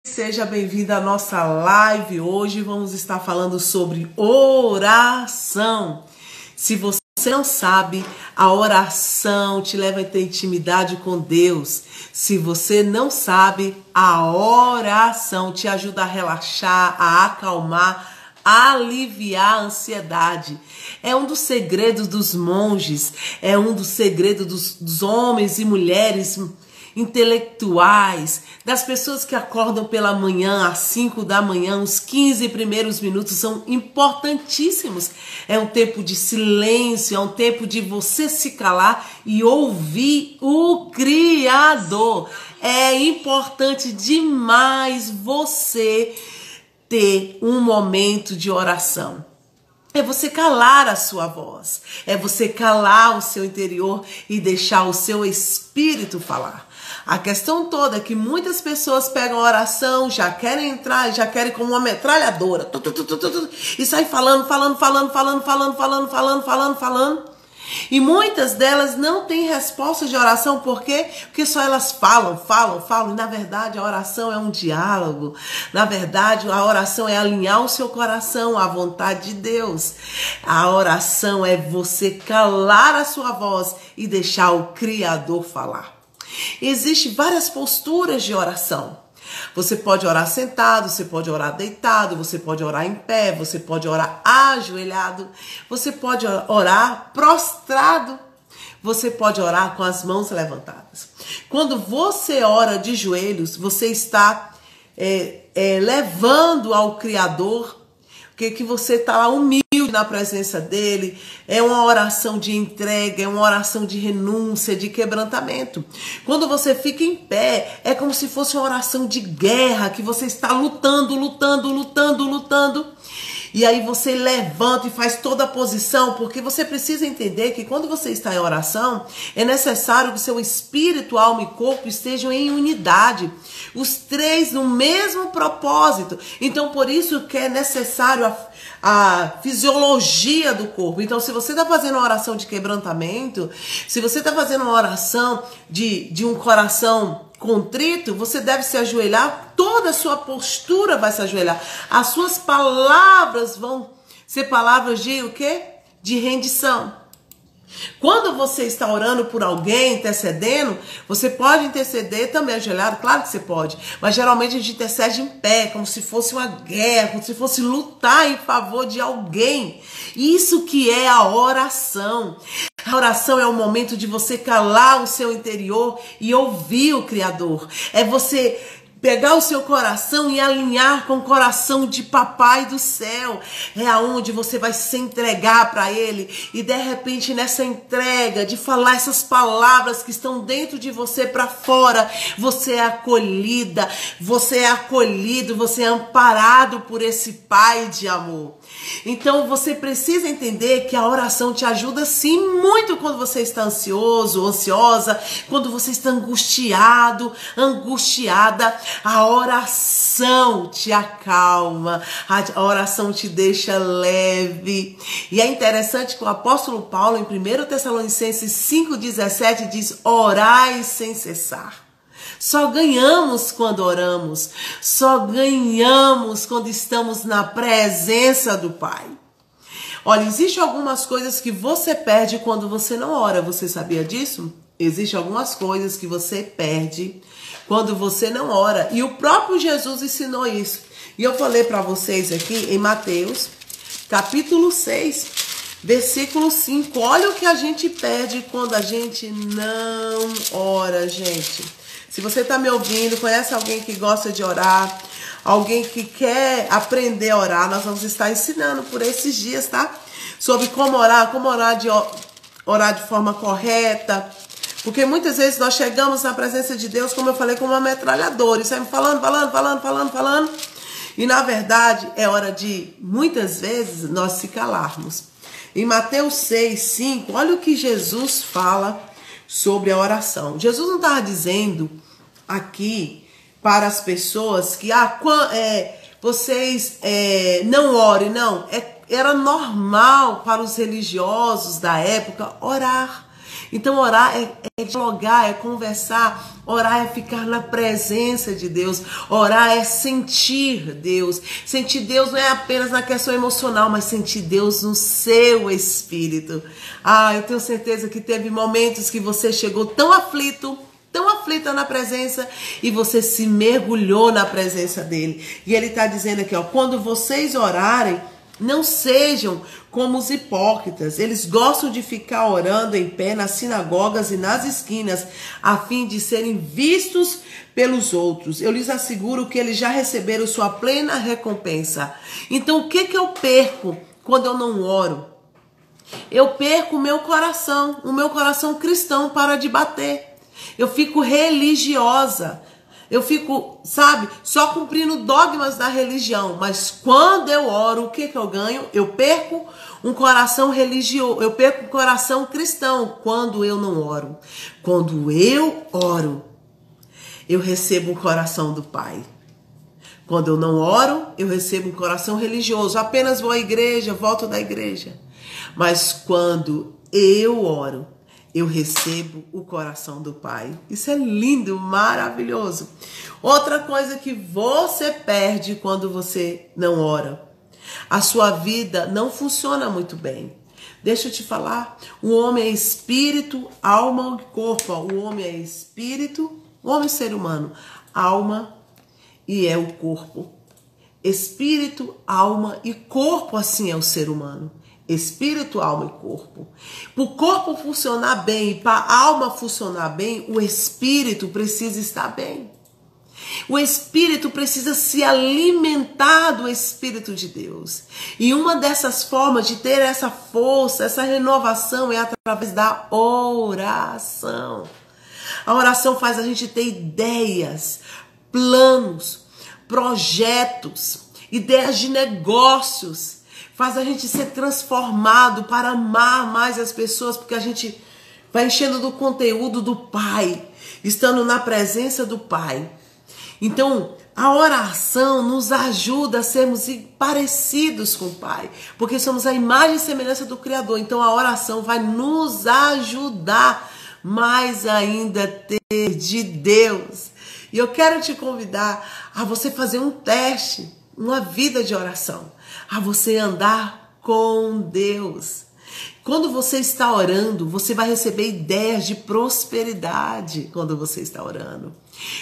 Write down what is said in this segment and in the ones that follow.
Seja bem-vindo à nossa live. Hoje vamos estar falando sobre oração. Se você não sabe, a oração te leva a ter intimidade com Deus. Se você não sabe, a oração te ajuda a relaxar, a acalmar, a aliviar a ansiedade. É um dos segredos dos monges, é um dos segredos dos homens e mulheres intelectuais, das pessoas que acordam pela manhã, às 5 da manhã, os 15 primeiros minutos são importantíssimos. É um tempo de silêncio, é um tempo de você se calar e ouvir o Criador. É importante demais você ter um momento de oração. É você calar a sua voz, é você calar o seu interior e deixar o seu espírito falar. A questão toda é que muitas pessoas pegam a oração, já querem entrar, já querem como uma metralhadora, e saem falando. E muitas delas não têm resposta de oração, por quê? Porque só elas falam, e na verdade a oração é um diálogo, na verdade a oração é alinhar o seu coração à vontade de Deus. A oração é você calar a sua voz e deixar o Criador falar. Existem várias posturas de oração. Você pode orar sentado, você pode orar deitado, você pode orar em pé, você pode orar ajoelhado, você pode orar prostrado, você pode orar com as mãos levantadas. Quando você ora de joelhos, você está levando ao Criador que você está lá humilde na presença dele. É uma oração de entrega, é uma oração de renúncia, de quebrantamento. Quando você fica em pé, é como se fosse uma oração de guerra, que você está lutando. E aí você levanta e faz toda a posição, porque você precisa entender que quando você está em oração, é necessário que seu espírito, alma e corpo estejam em unidade. Os três no mesmo propósito. Então, por isso que é necessário a fisiologia do corpo. Então, se você está fazendo uma oração de quebrantamento, se você está fazendo uma oração de um coração contrito, você deve se ajoelhar, toda a sua postura vai se ajoelhar. As suas palavras vão ser palavras de o quê? De rendição. Quando você está orando por alguém, intercedendo, você pode interceder também ajoelhado, claro que você pode, mas geralmente a gente intercede em pé, como se fosse uma guerra, como se fosse lutar em favor de alguém. Isso que é a oração. A oração é o momento de você calar o seu interior e ouvir o Criador. É você pegar o seu coração e alinhar com o coração de Papai do céu. É aonde você vai se entregar para Ele. E de repente nessa entrega, de falar essas palavras que estão dentro de você para fora, você é acolhida, você é acolhido, você é amparado por esse Pai de amor. Então você precisa entender que a oração te ajuda sim muito quando você está ansioso, ansiosa, quando você está angustiado, angustiada. A oração te acalma, a oração te deixa leve. E é interessante que o apóstolo Paulo, em 1 Tessalonicenses 5,17, diz: orai sem cessar. Só ganhamos quando oramos, só ganhamos quando estamos na presença do Pai. Olha, existem algumas coisas que você perde quando você não ora, você sabia disso? Existem algumas coisas que você perde quando você não ora. E o próprio Jesus ensinou isso. E eu falei para vocês aqui em Mateus, capítulo 6, versículo 5. Olha o que a gente perde quando a gente não ora, gente. Se você está me ouvindo, conhece alguém que gosta de orar, alguém que quer aprender a orar, nós vamos estar ensinando por esses dias, tá? Sobre como orar de forma correta. Porque muitas vezes nós chegamos na presença de Deus, como eu falei, como uma metralhadora. E saímos falando. E na verdade é hora de, muitas vezes, nós se calarmos. Em Mateus 6, 5, olha o que Jesus fala sobre a oração. Jesus não estava dizendo aqui para as pessoas que vocês não orem, não. Era normal para os religiosos da época orar. Então orar é dialogar, é conversar, orar é ficar na presença de Deus, orar é sentir Deus. Sentir Deus não é apenas na questão emocional, mas sentir Deus no seu espírito. Eu tenho certeza que teve momentos que você chegou tão aflita na presença, e você se mergulhou na presença dele. E ele está dizendo aqui, ó, quando vocês orarem, não sejam como os hipócritas. Eles gostam de ficar orando em pé nas sinagogas e nas esquinas, a fim de serem vistos pelos outros. Eu lhes asseguro que eles já receberam sua plena recompensa. Então, o que eu perco quando eu não oro? Eu perco o meu coração cristão para de bater. Eu fico religiosa. Eu fico, só cumprindo dogmas da religião. Mas quando eu oro, o que eu ganho? Eu perco um coração religioso. Eu perco um coração cristão quando eu não oro. Quando eu oro, eu recebo o coração do Pai. Quando eu não oro, eu recebo um coração religioso. Apenas vou à igreja, volto da igreja. Mas quando eu oro, eu recebo o coração do Pai. Isso é lindo, maravilhoso. Outra coisa que você perde quando você não ora. A sua vida não funciona muito bem. Deixa eu te falar. O homem é espírito, alma e corpo. O homem é espírito, o homem é ser humano, alma e é o corpo. Espírito, alma e corpo, assim é o ser humano. Espírito, alma e corpo. Para o corpo funcionar bem e para a alma funcionar bem, o espírito precisa estar bem. O espírito precisa se alimentar do Espírito de Deus. E uma dessas formas de ter essa força, essa renovação é através da oração. A oração faz a gente ter ideias, planos, projetos, ideias de negócios. Faz a gente ser transformado para amar mais as pessoas, porque a gente vai enchendo do conteúdo do Pai, estando na presença do Pai. Então, a oração nos ajuda a sermos parecidos com o Pai, porque somos a imagem e semelhança do Criador. Então, a oração vai nos ajudar mais ainda a ter de Deus. E eu quero te convidar a você fazer um teste, uma vida de oração, a você andar com Deus. Quando você está orando, você vai receber ideias de prosperidade quando você está orando.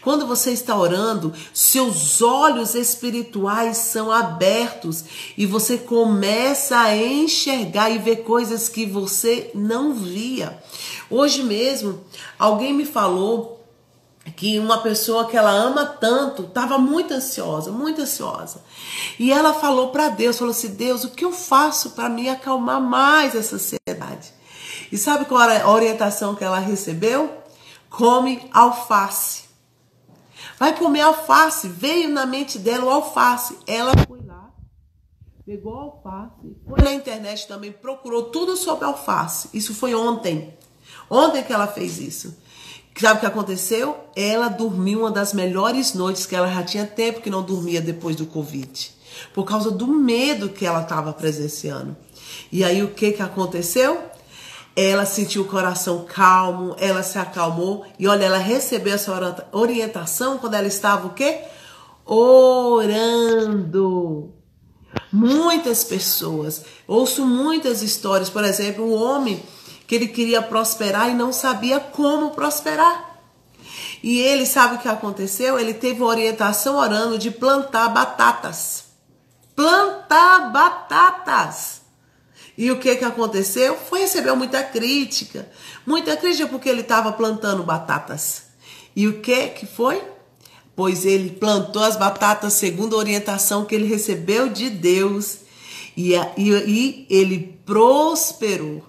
Quando você está orando, seus olhos espirituais são abertos e você começa a enxergar e ver coisas que você não via. Hoje mesmo, alguém me falou que uma pessoa que ela ama tanto estava muito ansiosa. E ela falou para Deus, falou assim, Deus, o que eu faço para me acalmar mais essa ansiedade? E sabe qual era a orientação que ela recebeu? Come alface. Vai comer alface. Veio na mente dela o alface. Ela foi lá, pegou o alface, foi na internet também, procurou tudo sobre alface. Isso foi ontem. Ontem que ela fez isso. Sabe o que aconteceu? Ela dormiu uma das melhores noites que ela já tinha tempo que não dormia depois do Covid. Por causa do medo que ela estava presenciando. E aí o que aconteceu? Ela sentiu o coração calmo, ela se acalmou. E olha, ela recebeu essa orientação quando ela estava o quê? Orando. Muitas pessoas, ouço muitas histórias, por exemplo, um homem que ele queria prosperar e não sabia como prosperar. E ele, sabe o que aconteceu? Ele teve uma orientação orando de plantar batatas. Plantar batatas. E o que aconteceu? Recebeu muita crítica. Muita crítica porque ele estava plantando batatas. E o que foi? Pois ele plantou as batatas segundo a orientação que ele recebeu de Deus. E ele prosperou.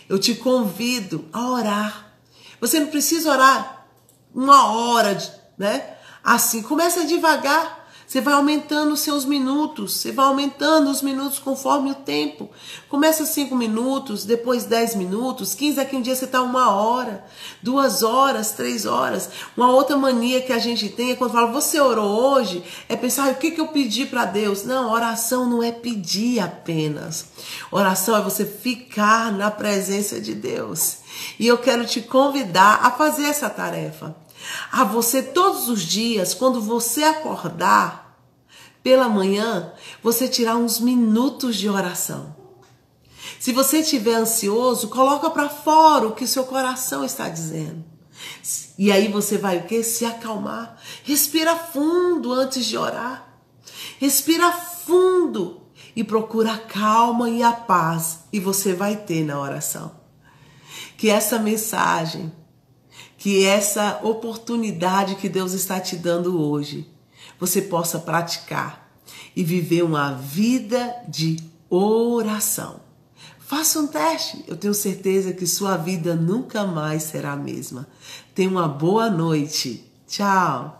Eu te convido a orar. Você não precisa orar uma hora, né? Assim, começa devagar. Você vai aumentando os seus minutos, você vai aumentando os minutos conforme o tempo. Começa 5 minutos, depois 10 minutos, 15, daqui um dia você está 1 hora, 2 horas, 3 horas. Uma outra mania que a gente tem é quando fala, você orou hoje? É pensar, o que eu pedi para Deus? Não, oração não é pedir apenas. Oração é você ficar na presença de Deus. E eu quero te convidar a fazer essa tarefa. A você todos os dias, quando você acordar pela manhã, você tirar uns minutos de oração. Se você estiver ansioso, coloca para fora o que seu coração está dizendo. E aí você vai o quê? Se acalmar. Respira fundo antes de orar. Respira fundo e procura a calma e a paz. E você vai ter na oração. Que essa mensagem, que essa oportunidade que Deus está te dando hoje, você possa praticar e viver uma vida de oração. Faça um teste, eu tenho certeza que sua vida nunca mais será a mesma. Tenha uma boa noite. Tchau.